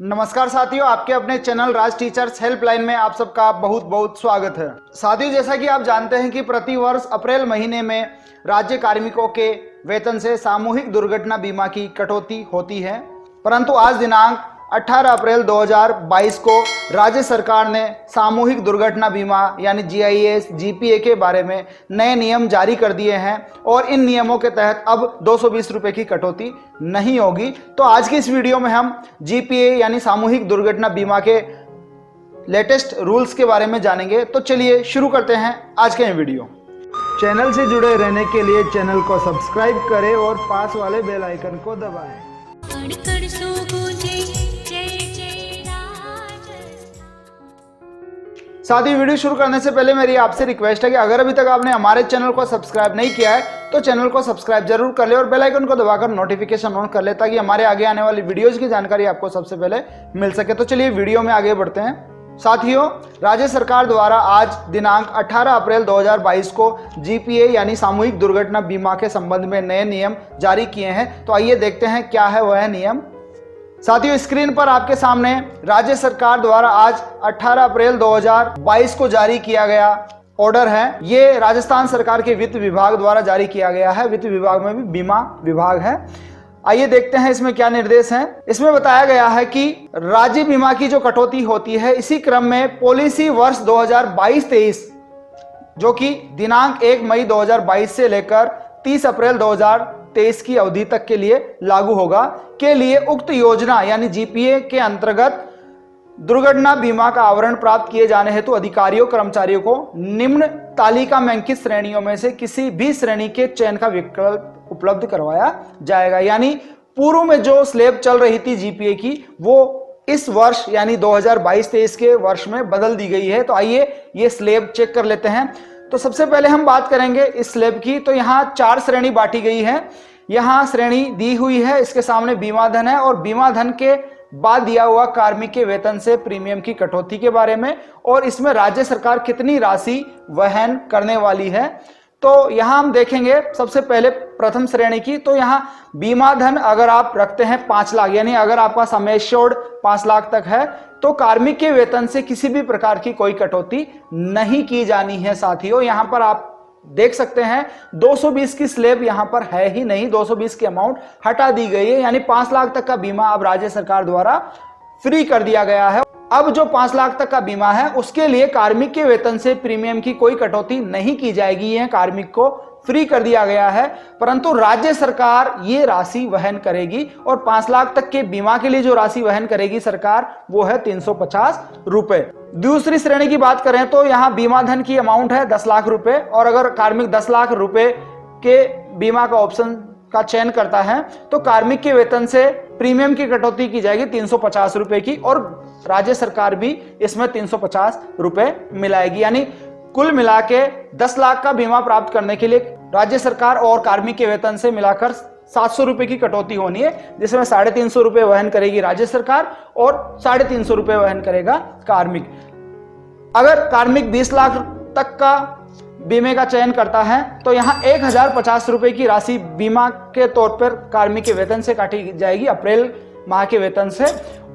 नमस्कार साथियों, आपके अपने चैनल राज टीचर्स हेल्पलाइन में आप सबका बहुत बहुत स्वागत है। साथियों, जैसा कि आप जानते हैं कि प्रतिवर्ष अप्रैल महीने में राज्य कार्मिकों के वेतन से सामूहिक दुर्घटना बीमा की कटौती होती है, परंतु आज दिनांक 18 अप्रैल 2022 को राज्य सरकार ने सामूहिक दुर्घटना बीमा यानी जीआईएस जीपीए के बारे में नए नियम जारी कर दिए हैं और इन नियमों के तहत अब 220 रुपये की कटौती नहीं होगी। तो आज की इस वीडियो में हम जीपीए यानी सामूहिक दुर्घटना बीमा के लेटेस्ट रूल्स के बारे में जानेंगे। तो चलिए शुरू करते हैं आज का ये वीडियो। चैनल से जुड़े रहने के लिए चैनल को सब्सक्राइब करें और पास वाले बेल आइकन को दबाएं। साथ ही वीडियो शुरू करने से पहले मेरी आपसे रिक्वेस्ट है कि अगर अभी तक आपने हमारे चैनल को सब्सक्राइब नहीं किया है तो चैनल को सब्सक्राइब जरूर कर ले और बेल आइकन को दबाकर नोटिफिकेशन ऑन कर ले ताकि हमारे आगे आने वाली वीडियोज की जानकारी आपको सबसे पहले मिल सके। तो चलिए वीडियो में आगे बढ़ते हैं। साथियों, राज्य सरकार द्वारा आज दिनांक 18 अप्रैल 2022 को जीपीए यानी सामूहिक दुर्घटना बीमा के संबंध में नए नियम जारी किए हैं। तो आइए देखते हैं क्या है वह नियम। साथियों, स्क्रीन पर आपके सामने राज्य सरकार द्वारा आज 18 अप्रैल 2022 को जारी किया गया ऑर्डर है। ये राजस्थान सरकार के वित्त विभाग द्वारा जारी किया गया है। वित्त विभाग में भी बीमा विभाग है। आइए देखते हैं इसमें क्या निर्देश हैं। इसमें बताया गया है कि राज्य बीमा की जो कटौती होती है, इसी क्रम में पॉलिसी वर्ष 2022-23 जो कि दिनांक 1 मई 2022 से लेकर 30 अप्रैल 2023 की अवधि तक के लिए लागू होगा के लिए उक्त योजना यानी जीपीए के अंतर्गत दुर्घटना बीमा का आवरण प्राप्त किए जाने हेतु अधिकारियों कर्मचारियों को निम्न तालिका में अंकित श्रेणियों में से किसी भी श्रेणी के चयन का विकल्प उपलब्ध करवाया जाएगा। यानी पूर्व में जो स्लेब चल रही थी जीपीए की, वो इस वर्ष यानी 2022-23 के वर्ष में बदल दी गई है। तो आइए ये स्लेब चेक कर लेते हैं। तो सबसे पहले हम बात करेंगे इस स्लेब की। तो यहाँ 4 श्रेणी बांटी गई है। यहाँ श्रेणी दी हुई है, इसके सामने बीमा धन है और बीमा धन के बाद दिया हुआ कार्मिक के वेतन से प्रीमियम की कटौती के बारे में और इसमें राज्य सरकार कितनी राशि वहन करने वाली है। तो यहाँ हम देखेंगे सबसे पहले प्रथम श्रेणी की। तो यहाँ बीमा धन अगर आप रखते हैं 5 लाख, यानी अगर आपका सम एश्योर्ड 5 लाख तक है तो कार्मिक के वेतन से किसी भी प्रकार की कोई कटौती नहीं की जानी है। साथियों, यहाँ पर आप देख सकते हैं 220 की स्लेब यहाँ पर है ही नहीं, 220 की अमाउंट हटा दी गई है। यानी 5 लाख तक का बीमा अब राज्य सरकार द्वारा फ्री कर दिया गया है। अब जो 5 लाख तक का बीमा है उसके लिए कार्मिक के वेतन से प्रीमियम की कोई कटौती नहीं की जाएगी। यह कार्मिक को फ्री कर दिया गया है, परंतु राज्य सरकार ये राशि वहन करेगी और 5 लाख तक के बीमा के लिए जो राशि वहन करेगी सरकार वो है 350 रुपए। दूसरी श्रेणी की बात करें तो यहाँ बीमा धन की अमाउंट है 10 लाख रुपए और अगर कार्मिक 10 लाख रुपए के बीमा का ऑप्शन का चयन करता है तो कार्मिक के वेतन से प्रीमियम की कटौती की जाएगी 350 रुपए की और राज्य सरकार भी इसमें 350 रुपए मिलाएगी। यानी कुल मिला के 10 लाख का बीमा प्राप्त करने के लिए राज्य सरकार और कार्मिक के वेतन से मिलाकर 700 रुपए की कटौती होनी है, जिसमें 350 रुपए वहन करेगी राज्य सरकार और 350 रुपए वहन करेगा कार्मिक। अगर कार्मिक 20 लाख तक का बीमे का चयन करता है तो यहाँ 1050 रुपए की राशि बीमा के तौर पर कार्मिक के वेतन से काटी जाएगी अप्रैल माह के वेतन से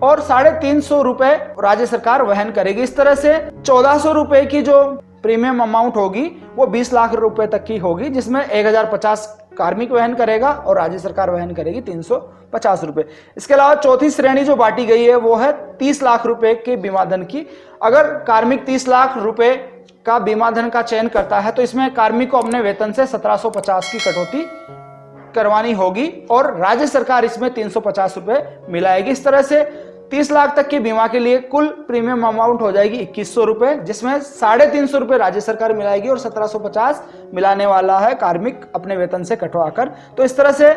और 350 रुपए राज्य सरकार वहन करेगी। इस तरह से 1400 रुपए की जो प्रीमियम अमाउंट होगी वो 20 लाख रुपए तक की होगी, जिसमें 1050 कार्मिक वहन करेगा और राज्य सरकार वहन करेगी 350 रुपए। इसके अलावा चौथी श्रेणी जो बांटी गई है वो है 30 लाख रुपए के बीमा धन की। अगर कार्मिक 30 लाख रुपए का बीमा धन का चयन करता है तो इसमें कार्मिक को अपने वेतन से 1750 की कटौती करवानी होगी और राज्य सरकार इसमें 350 रुपए मिलाएगी। इस तरह से 30 लाख तक के बीमा के लिए कुल प्रीमियम अमाउंट हो जाएगी 2100 रुपए, जिसमें 350 रुपए राज्य सरकार मिलाएगी और 1750 मिलाने वाला है कार्मिक अपने वेतन से कटवाकर। तो इस तरह से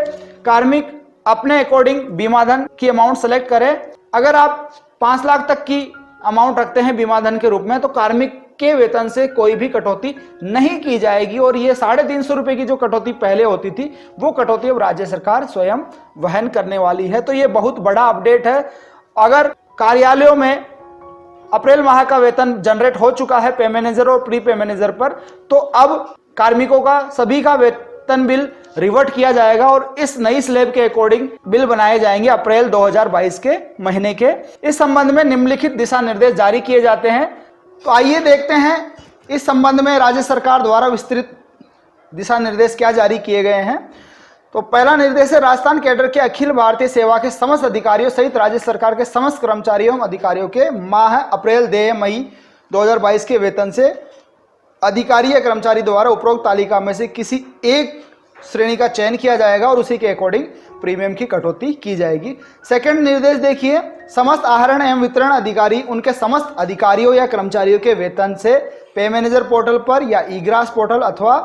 कार्मिक अपने अकॉर्डिंग बीमा धन की अमाउंट सेलेक्ट करे। अगर आप 5 लाख तक की अमाउंट रखते हैं बीमा धन के रूप में तो कार्मिक के वेतन से कोई भी कटौती नहीं की जाएगी और ये 350 रुपए की जो कटौती पहले होती थी वो कटौती अब राज्य सरकार स्वयं वहन करने वाली है। तो ये बहुत बड़ा अपडेट है। अगर कार्यालयों में अप्रैल माह का वेतन जनरेट हो चुका है पे मैनेजर और प्री पे मैनेजर पर, तो अब कार्मिकों का सभी का वेतन बिल रिवर्ट किया जाएगा और इस नई स्लैब के अकॉर्डिंग बिल बनाए जाएंगे अप्रैल 2022 के महीने के। इस संबंध में निम्नलिखित दिशा निर्देश जारी किए जाते हैं। तो आइए देखते हैं इस संबंध में राज्य सरकार द्वारा विस्तृत दिशा निर्देश क्या जारी किए गए हैं। तो पहला निर्देश है, राजस्थान कैडर के अखिल भारतीय सेवा के समस्त अधिकारियों सहित राज्य सरकार के समस्त कर्मचारियों एवं अधिकारियों के माह अप्रैल देय मई 2022 के वेतन से अधिकारी या कर्मचारी द्वारा उपरोक्त तालिका में से किसी एक श्रेणी का चयन किया जाएगा और उसी के अकॉर्डिंग प्रीमियम की कटौती की जाएगी। सेकंड निर्देश देखिए, समस्त आहरण एवं वितरण अधिकारी उनके समस्त अधिकारियों या कर्मचारियों के वेतन से पे मैनेजर पोर्टल पर या ईग्रास पोर्टल अथवा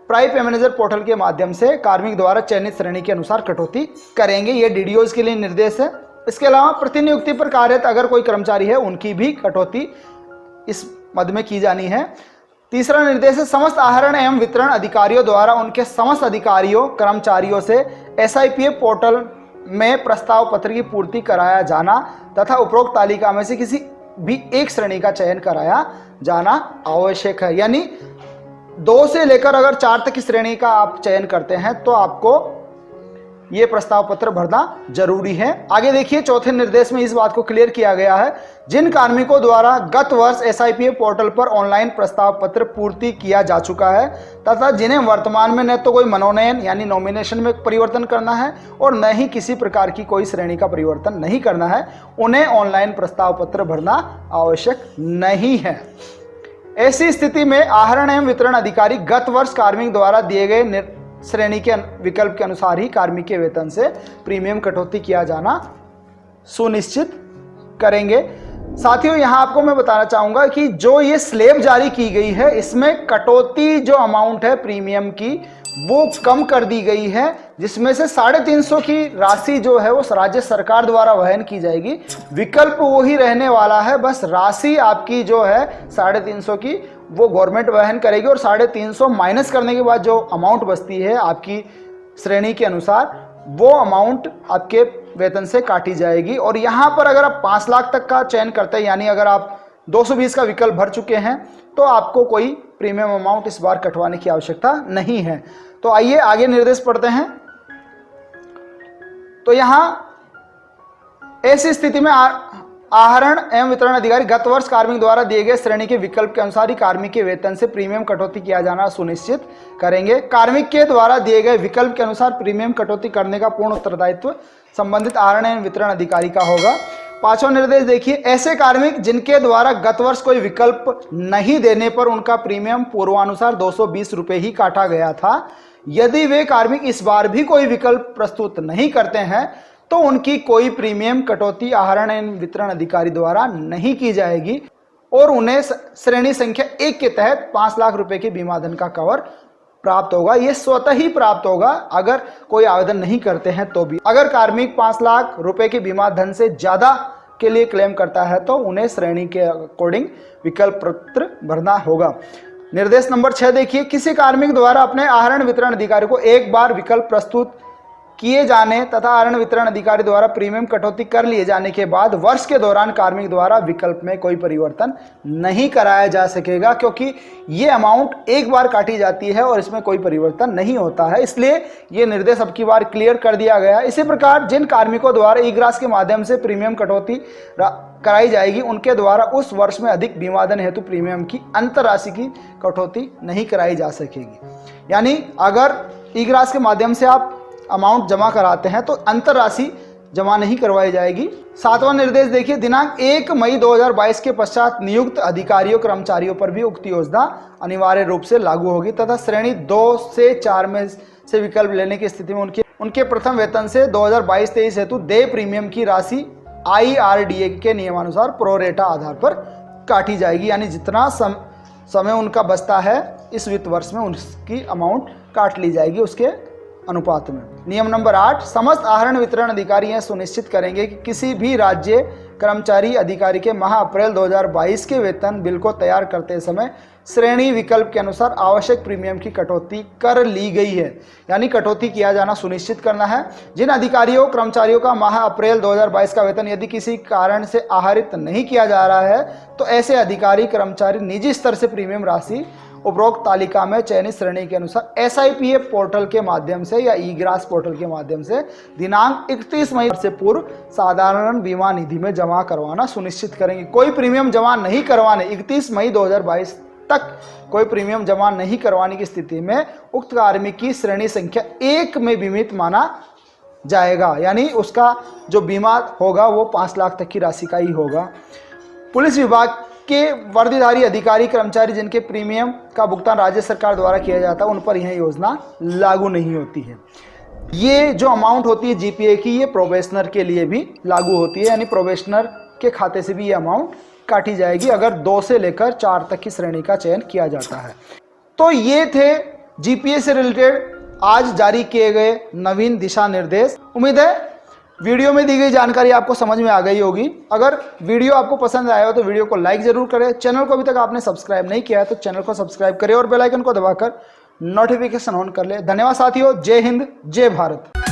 प्राई पे मैनेजर पोर्टल के माध्यम से कार्मिक द्वारा चयनित श्रेणी के अनुसार कटौती करेंगे। ये डीडीओज के लिए निर्देश है। इसके अलावा प्रतिनियुक्ति पर कार्यरत अगर कोई कर्मचारी है उनकी भी कटौती इस मद में की जानी है। तीसरा निर्देश है, समस्त आहरण एवं वितरण अधिकारियों द्वारा उनके समस्त अधिकारियों कर्मचारियों से SIPF पोर्टल में प्रस्ताव पत्र की पूर्ति कराया जाना तथा उपरोक्त तालिका में से किसी भी एक श्रेणी का चयन कराया जाना आवश्यक है। यानी 2 से लेकर अगर 4 तक की श्रेणी का आप चयन करते हैं तो आपको ये प्रस्ताव पत्र भरना जरूरी है। आगे देखिए, चौथे निर्देश में इस बात को क्लियर किया गया है, जिन कार्मिकों द्वारा गत वर्ष SIPF पोर्टल पर ऑनलाइन प्रस्ताव पत्र पूर्ति किया जा चुका है तथा जिन्हें वर्तमान में न तो कोई मनोनयन यानी नॉमिनेशन में परिवर्तन करना है और न ही किसी प्रकार की कोई श्रेणी का परिवर्तन नहीं करना है, उन्हें ऑनलाइन प्रस्ताव पत्र भरना आवश्यक नहीं है। ऐसी स्थिति में आहरण एवं वितरण अधिकारी गत वर्ष कार्मिक द्वारा दिए गए श्रेणी के विकल्प के अनुसार ही कार्मिक के वेतन से प्रीमियम कटौती किया जाना सुनिश्चित करेंगे। साथियों, यहां आपको मैं बताना चाहूंगा कि जो ये स्लैब जारी की गई है इसमें कटौती जो अमाउंट है प्रीमियम की वो कम कर दी गई है, जिसमें से 350 की राशि जो है वो राज्य सरकार द्वारा वहन की जाएगी। विकल्प वही रहने वाला है, बस राशि आपकी जो है 350 की वो गवर्नमेंट वहन करेगी और 350 माइनस करने के बाद जो अमाउंट बचती है आपकी श्रेणी के अनुसार वो अमाउंट आपके वेतन से काटी जाएगी। और यहाँ पर अगर आप 5 लाख तक का चयन करते हैं, यानी अगर आप 220 का विकल्प भर चुके हैं तो आपको कोई प्रीमियम अमाउंट इस बार कटवाने की आवश्यकता नहीं है। तो आइए आगे निर्देश पढ़ते हैं। तो यहां ऐसी स्थिति में आहरण एवं वितरण अधिकारी गत वर्ष कार्मिक द्वारा दिए गए श्रेणी के विकल्प के अनुसार ही कार्मिक के वेतन से प्रीमियम कटौती किया जाना सुनिश्चित करेंगे। कार्मिक के द्वारा दिए गए विकल्प के अनुसार प्रीमियम कटौती करने का पूर्ण उत्तरदायित्व संबंधित आहरण एवं वितरण अधिकारी का होगा। 5वां निर्देश देखिए, ऐसे कार्मिक जिनके द्वारा गत वर्ष कोई विकल्प नहीं देने पर उनका प्रीमियम पूर्वानुसार 220 रुपये ही काटा गया था, यदि वे कार्मिक इस बार भी कोई विकल्प प्रस्तुत नहीं करते हैं तो उनकी कोई प्रीमियम कटौती आहरण एवं वितरण अधिकारी द्वारा नहीं की जाएगी और उन्हें श्रेणी संख्या 1 के तहत 5 लाख रुपए के बीमा धन का कवर प्राप्त होगा। ये स्वतः ही प्राप्त होगा अगर कोई आवेदन नहीं करते हैं तो भी। अगर कार्मिक 5 लाख रुपए के बीमा धन से ज्यादा के लिए क्लेम करता है तो उन्हें श्रेणी के अकॉर्डिंग विकल्प पत्र भरना होगा। निर्देश नंबर 6 देखिए, किसी कार्मिक द्वारा अपने आहरण वितरण अधिकारी को एक बार विकल्प प्रस्तुत किए जाने तथा आहरण वितरण अधिकारी द्वारा प्रीमियम कटौती कर लिए जाने के बाद वर्ष के दौरान कार्मिक द्वारा विकल्प में कोई परिवर्तन नहीं कराया जा सकेगा, क्योंकि ये अमाउंट एक बार काटी जाती है और इसमें कोई परिवर्तन नहीं होता है। इसलिए ये निर्देश अब की बार क्लियर कर दिया गया। इसी प्रकार जिन कार्मिकों द्वारा ईग्रास के माध्यम से प्रीमियम कटौती कराई जाएगी उनके द्वारा उस वर्ष में अधिक बीमा धन हेतु प्रीमियम की अंतर राशि की कटौती नहीं कराई जा सकेगी। यानी अगर ईग्रास के माध्यम से आप अमाउंट जमा कराते हैं तो अंतर राशि जमा नहीं करवाई जाएगी। 7वां निर्देश देखिए, दिनांक 1 मई 2022 के पश्चात नियुक्त अधिकारियों कर्मचारियों पर भी उक्त योजना अनिवार्य रूप से लागू होगी तथा श्रेणी 2 से 4 में से विकल्प लेने की स्थिति में उनके प्रथम वेतन से 2022-23 हेतु देय प्रीमियम की राशि IRDA के नियमानुसार प्रोरेटा आधार पर काटी जाएगी। यानी जितना समय उनका बचता है इस वित्त वर्ष में उसकी अमाउंट काट ली जाएगी उसके अनुपात में। नियम नंबर 8, समस्त आहरण वितरण अधिकारी यह सुनिश्चित करेंगे कि किसी भी राज्य कर्मचारी अधिकारी के माह अप्रैल 2022 के वेतन बिल को तैयार करते समय श्रेणी विकल्प के अनुसार आवश्यक प्रीमियम की कटौती कर ली गई है। यानी कटौती किया जाना सुनिश्चित करना है। जिन अधिकारियों कर्मचारियों का माह अप्रैल 2022 का वेतन यदि किसी कारण से आहरित नहीं किया जा रहा है तो ऐसे अधिकारी कर्मचारी निजी स्तर से प्रीमियम राशि उपरोक्त तालिका में चयनित श्रेणी के अनुसार SIPF पोर्टल के माध्यम से या ई-ग्रास पोर्टल के माध्यम से दिनांक 31 मई से पूर्व साधारण बीमा निधि में जमा करवाना सुनिश्चित करेंगे। कोई प्रीमियम जमा नहीं करवाने 31 मई 2022 तक कोई प्रीमियम जमा नहीं करवाने की स्थिति में उक्त कार्मिक की श्रेणी संख्या 1 में बीमित माना जाएगा, यानी उसका जो बीमा होगा वो 5 लाख तक की राशि का ही होगा। पुलिस विभाग के वर्दीधारी अधिकारी कर्मचारी जिनके प्रीमियम का भुगतान राज्य सरकार द्वारा किया जाता है उन पर यह योजना लागू नहीं होती है। ये जो अमाउंट होती है GPA की, ये प्रोबेशनर के लिए भी लागू होती है, यानी प्रोबेशनर के खाते से भी ये अमाउंट काटी जाएगी अगर 2 से लेकर 4 तक की श्रेणी का चयन किया जाता है। तो ये थे GPA से रिलेटेड आज जारी किए गए नवीन दिशा निर्देश। उम्मीद है वीडियो में दी गई जानकारी आपको समझ में आ गई होगी। अगर वीडियो आपको पसंद आया हो तो वीडियो को लाइक जरूर करें। चैनल को अभी तक आपने सब्सक्राइब नहीं किया है तो चैनल को सब्सक्राइब करें और बेल आइकन को दबाकर नोटिफिकेशन ऑन कर ले। धन्यवाद साथियों। जय हिंद, जय भारत।